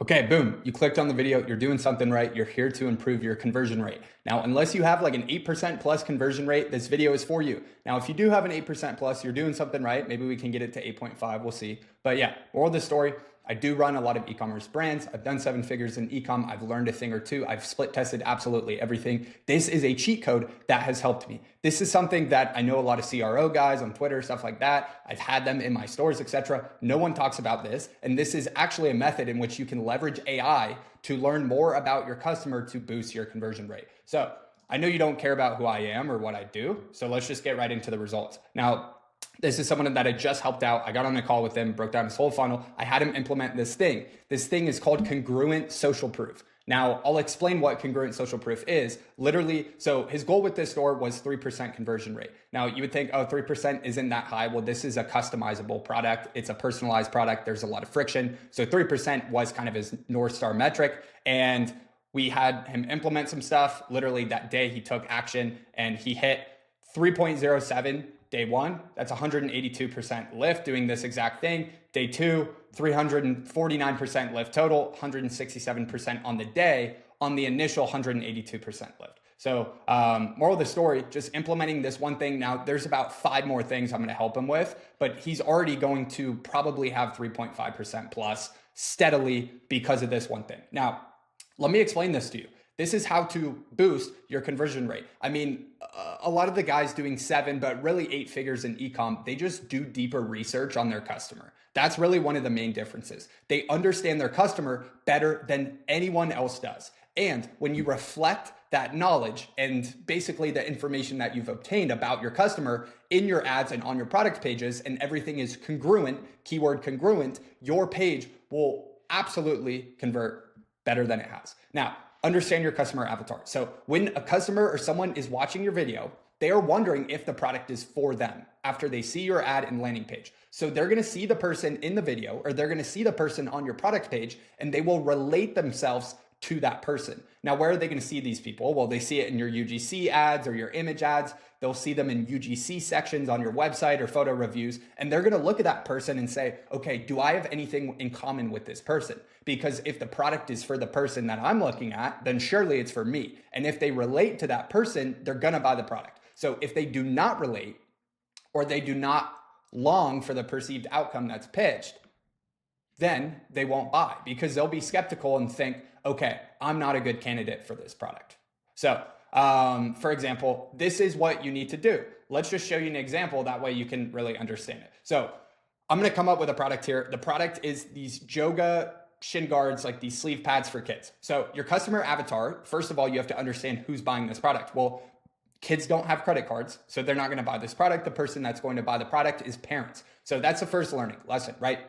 Okay, boom, you clicked on the video, you're doing something right, you're here to improve your conversion rate. Now, unless you have like an 8% plus conversion rate, this video is for you. Now, if you do have an 8% plus, you're doing something right. Maybe we can get it to 8.5, we'll see. But yeah, moral of the story, I do run a lot of e-commerce brands. I've done 7 figures in e-com. I've learned a thing or two. I've split tested absolutely everything. This is a cheat code that has helped me. This is something that I know a lot of CRO guys on Twitter, stuff like that. I've had them in my stores, etc. No one talks about this. And this is actually a method in which you can leverage AI to learn more about your customer to boost your conversion rate. So I know you don't care about who I am or what I do. So let's just get right into the results. Now, this is someone that I just helped out. I got on a call with him, broke down his whole funnel. I had him implement this thing. This thing is called Congruent Social Proof. Now, I'll explain what Congruent Social Proof is. Literally, so his goal with this store was 3% conversion rate. Now, you would think, oh, 3% isn't that high. Well, this is a customizable product. It's a personalized product. There's a lot of friction. So 3% was kind of his North Star metric. And we had him implement some stuff. Literally that day he took action and he hit 3.07 day one. That's 182% lift doing this exact thing. Day two, 349% lift total, 167% on the day on the initial 182% lift. So moral of the story, just implementing this one thing. Now there's about 5 more things I'm going to help him with, but he's already going to probably have 3.5% plus steadily because of this one thing. Now, let me explain this to you. This is how to boost your conversion rate. I mean, a lot of the guys doing 7, but really 8 figures in e-com, they just do deeper research on their customer. That's really one of the main differences. They understand their customer better than anyone else does. And when you reflect that knowledge and basically the information that you've obtained about your customer in your ads and on your product pages, and everything is congruent, keyword congruent, your page will absolutely convert better than it has. Now, understand your customer avatar. So when a customer or someone is watching your video, they are wondering if the product is for them after they see your ad and landing page. So they're going to see the person in the video, or they're going to see the person on your product page, and they will relate themselves to that person. Now, where are they going to see these people? Well, they see it in your UGC ads or your image ads. They'll see them in UGC sections on your website or photo reviews. And they're going to look at that person and say, okay, do I have anything in common with this person? Because if the product is for the person that I'm looking at, then surely it's for me. And if they relate to that person, they're going to buy the product. So if they do not relate, or they do not long for the perceived outcome that's pitched, then they won't buy, because they'll be skeptical and think, okay, I'm not a good candidate for this product. So for example, this is what you need to do. Let's just show you an example. That way you can really understand it. So I'm going to come up with a product here. The product is these Joga shin guards, like these sleeve pads for kids. So your customer avatar, first of all, you have to understand who's buying this product. Well, kids don't have credit cards, so they're not going to buy this product. The person that's going to buy the product is parents. So that's the first learning lesson, right?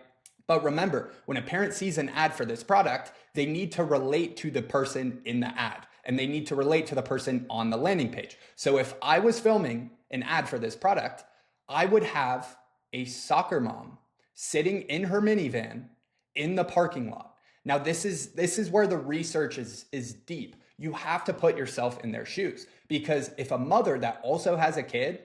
But remember, when a parent sees an ad for this product, they need to relate to the person in the ad, and they need to relate to the person on the landing page. So if I was filming an ad for this product, I would have a soccer mom sitting in her minivan in the parking lot. Now, this is where the research is deep. You have to put yourself in their shoes, because if a mother that also has a kid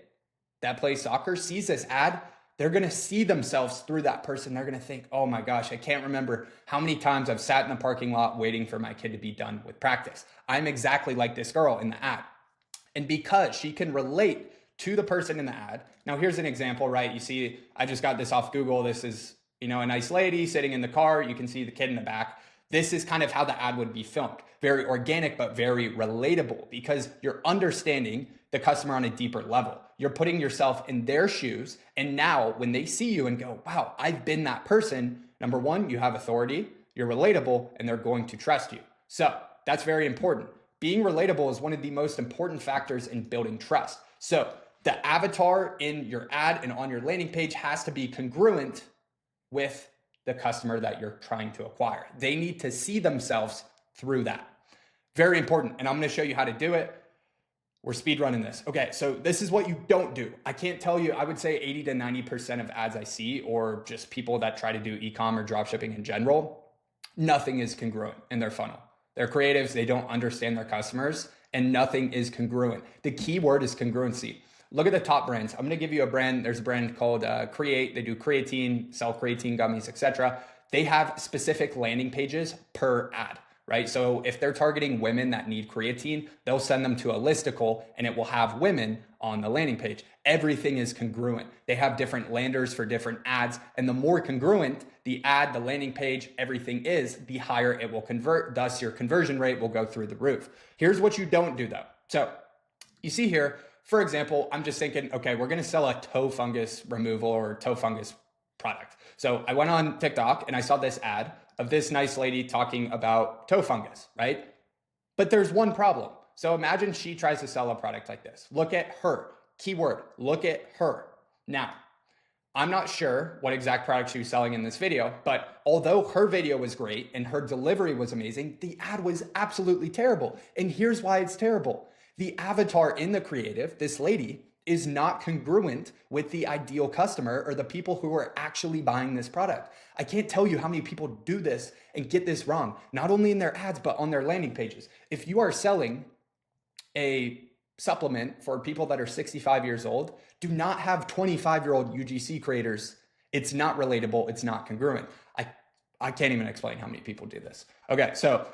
that plays soccer sees this ad, they're going to see themselves through that person. They're going to think, oh my gosh, I can't remember how many times I've sat in the parking lot waiting for my kid to be done with practice. I'm exactly like this girl in the ad. And because she can relate to the person in the ad. Now, here's an example, right? You see, I just got this off Google. This is, a nice lady sitting in the car. You can see the kid in the back. This is kind of how the ad would be filmed. Very organic, but very relatable, because you're understanding the customer on a deeper level. You're putting yourself in their shoes. And now when they see you and go, wow, I've been that person. Number one, you have authority, you're relatable, and they're going to trust you. So that's very important. Being relatable is one of the most important factors in building trust. So the avatar in your ad and on your landing page has to be congruent with the customer that you're trying to acquire. They need to see themselves through that. Very important. And I'm going to show you how to do it. We're speed running this. Okay, so this is what you don't do. I can't tell you, I would say 80 to 90% of ads I see, or just people that try to do e-com or dropshipping in general, nothing is congruent in their funnel. They're creatives, they don't understand their customers, and nothing is congruent. The key word is congruency. Look at the top brands. I'm going to give you a brand. There's a brand called Create. They do creatine, sell creatine gummies, etc. they have specific landing pages per ad, right? So if they're targeting women that need creatine, they'll send them to a listicle and it will have women on the landing page. Everything is congruent. They have different landers for different ads. And the more congruent the ad, the landing page, everything is, the higher it will convert. Thus, your conversion rate will go through the roof. Here's what you don't do though. So you see here, for example, I'm just thinking, okay, we're going to sell a toe fungus removal or toe fungus product. So I went on TikTok and I saw this ad of this nice lady talking about toe fungus, right? But there's one problem. So imagine she tries to sell a product like this. Look at her. Keyword, look at her. Now, I'm not sure what exact product she was selling in this video, but although her video was great and her delivery was amazing, the ad was absolutely terrible. And here's why it's terrible. The avatar in the creative, this lady, is not congruent with the ideal customer or the people who are actually buying this product. I can't tell you how many people do this and get this wrong, not only in their ads, but on their landing pages. If you are selling a supplement for people that are 65 years old, do not have 25-year-old UGC creators. It's not relatable. It's not congruent. I can't even explain how many people do this. Okay, so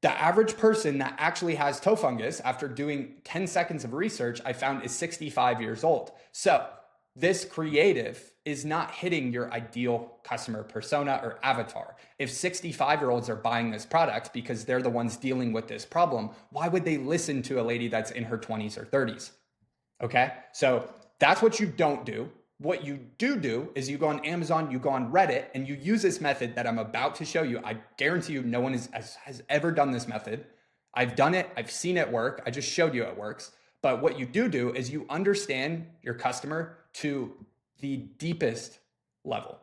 the average person that actually has toe fungus, after doing 10 seconds of research, I found is 65 years old. So this creative is not hitting your ideal customer persona or avatar. If 65-year-olds are buying this product because they're the ones dealing with this problem, why would they listen to a lady that's in her 20s or 30s? Okay, so that's what you don't do. What you do is you go on Amazon, you go on Reddit, and you use this method that I'm about to show you. I guarantee you no one has ever done this method. I've done it. I've seen it work. I just showed you it works. But what you do is you understand your customer to the deepest level.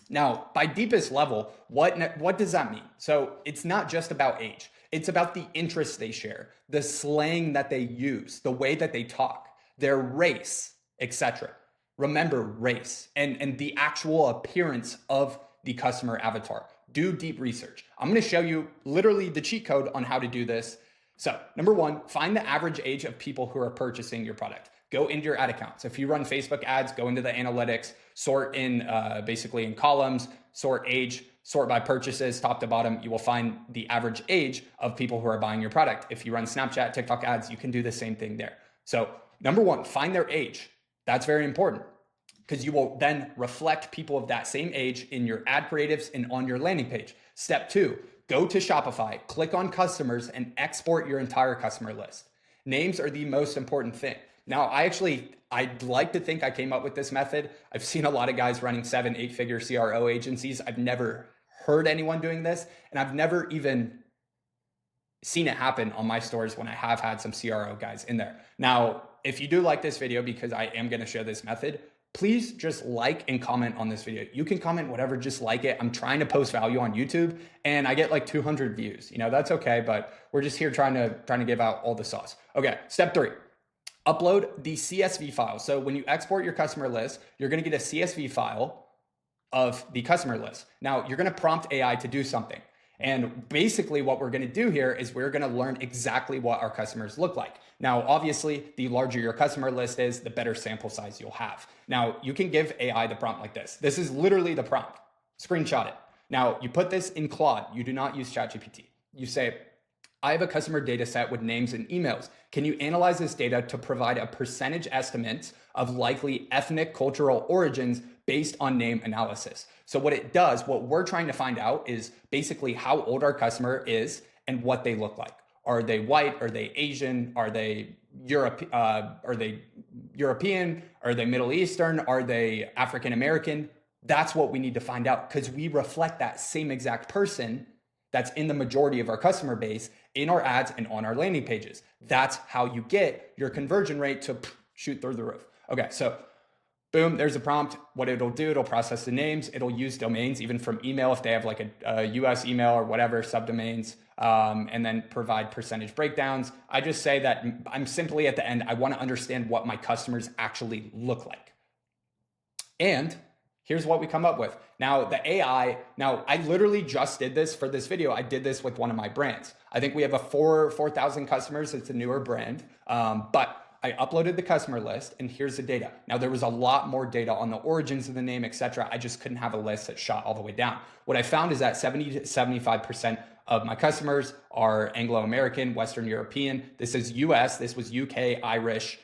Now, by deepest level, what does that mean? So it's not just about age. It's about the interests they share, the slang that they use, the way that they talk, their race, etc. Remember race and the actual appearance of the customer avatar. Do deep research. I'm going to show you literally the cheat code on how to do this. So number one, find the average age of people who are purchasing your product. Go into your ad accounts. If you run Facebook ads, go into the analytics, sort in basically in columns, sort age, sort by purchases, top to bottom. You will find the average age of people who are buying your product. If you run Snapchat, TikTok ads, you can do the same thing there. So number one, find their age. That's very important because you will then reflect people of that same age in your ad creatives and on your landing page. Step two, go to Shopify, click on customers and export your entire customer list. Names are the most important thing. Now, I'd like to think I came up with this method. I've seen a lot of guys running 7, 8-figure CRO agencies. I've never heard anyone doing this, and I've never even seen it happen on my stores when I have had some CRO guys in there. Now, if you do like this video, because I am going to show this method, please just like and comment on this video. You can comment whatever, just like it. I'm trying to post value on YouTube and I get like 200 views. You know, that's okay, but we're just here trying to give out all the sauce. Okay, step 3. Upload the CSV file. So when you export your customer list, you're going to get a CSV file of the customer list. Now, you're going to prompt AI to do something. And basically what we're going to do here is we're going to learn exactly what our customers look like. Now, obviously, the larger your customer list is, the better sample size you'll have. Now, you can give AI the prompt like this. This is literally the prompt. Screenshot it. Now, you put this in Claude. You do not use ChatGPT. You say, I have a customer data set with names and emails. Can you analyze this data to provide a percentage estimate of likely ethnic cultural origins based on name analysis? So what it does, what we're trying to find out is basically how old our customer is and what they look like. Are they white? Are they Asian? Are they European? Are they Middle Eastern? Are they African American? That's what we need to find out because we reflect that same exact person that's in the majority of our customer base in our ads and on our landing pages. That's how you get your conversion rate to shoot through the roof. Okay, so boom, there's a prompt. What it'll do, it'll process the names. It'll use domains, even from email, if they have like a US email or whatever, subdomains, and then provide percentage breakdowns. I just say that I'm simply at the end, I want to understand what my customers actually look like. And here's what we come up with. Now, the AI, I literally just did this for this video. I did this with one of my brands. I think we have 4,000 customers. It's a newer brand, but I uploaded the customer list, and here's the data. Now, there was a lot more data on the origins of the name, etc. I just couldn't have a list that shot all the way down. What I found is that 70 to 75% of my customers are Anglo-American, Western European. This is US, this was UK, Irish,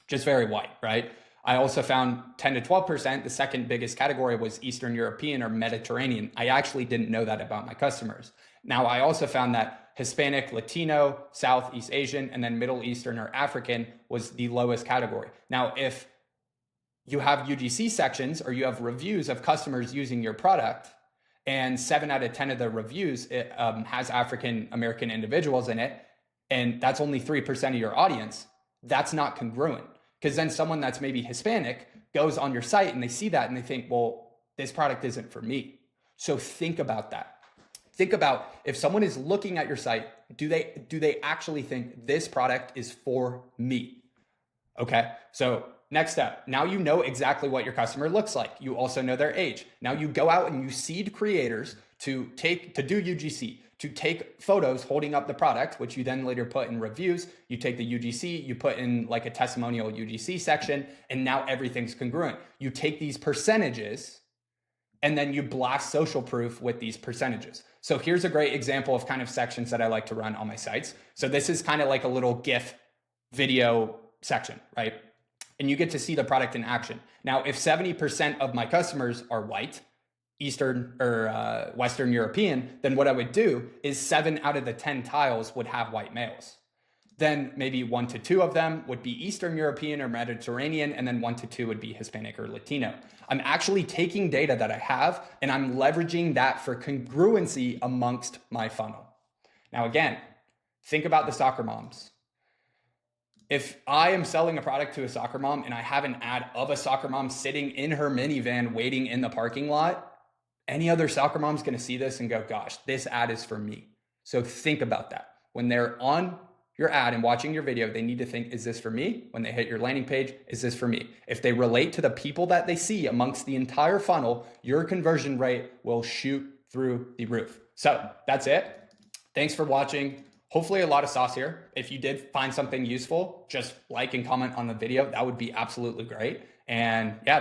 just very white, right? I also found 10 to 12%, the second biggest category was Eastern European or Mediterranean. I actually didn't know that about my customers. Now, I also found that Hispanic, Latino, Southeast Asian, and then Middle Eastern or African was the lowest category. Now, if you have UGC sections or you have reviews of customers using your product, and 7 out of 10 of the reviews has African American individuals in it, and that's only 3% of your audience, that's not congruent. Because then someone that's maybe Hispanic goes on your site and they see that and they think, well, this product isn't for me. So think about that. Think about if someone is looking at your site, do they actually think this product is for me? Okay, so next step. Now you know exactly what your customer looks like. You also know their age. Now you go out and you seed creators to do UGC, to take photos holding up the product, which you then later put in reviews. You take the UGC, you put in like a testimonial UGC section, and now everything's congruent. You take these percentages and then you blast social proof with these percentages. So here's a great example of kind of sections that I like to run on my sites. So this is kind of like a little GIF video section, right? And you get to see the product in action. Now, if 70% of my customers are white, Eastern or Western European, then what I would do is 7 out of the 10 tiles would have white males. Then maybe 1 to 2 of them would be Eastern European or Mediterranean, and then 1 to 2 would be Hispanic or Latino. I'm actually taking data that I have and I'm leveraging that for congruency amongst my funnel. Now, again, think about the soccer moms. If I am selling a product to a soccer mom and I have an ad of a soccer mom sitting in her minivan waiting in the parking lot, any other soccer mom's going to see this and go, gosh, this ad is for me. So think about that. When they're on your ad and watching your video, they need to think, is this for me? When they hit your landing page, is this for me? If they relate to the people that they see amongst the entire funnel, your conversion rate will shoot through the roof. So that's it. Thanks for watching. Hopefully a lot of sauce here. If you did find something useful, just like and comment on the video. That would be absolutely great. And yeah,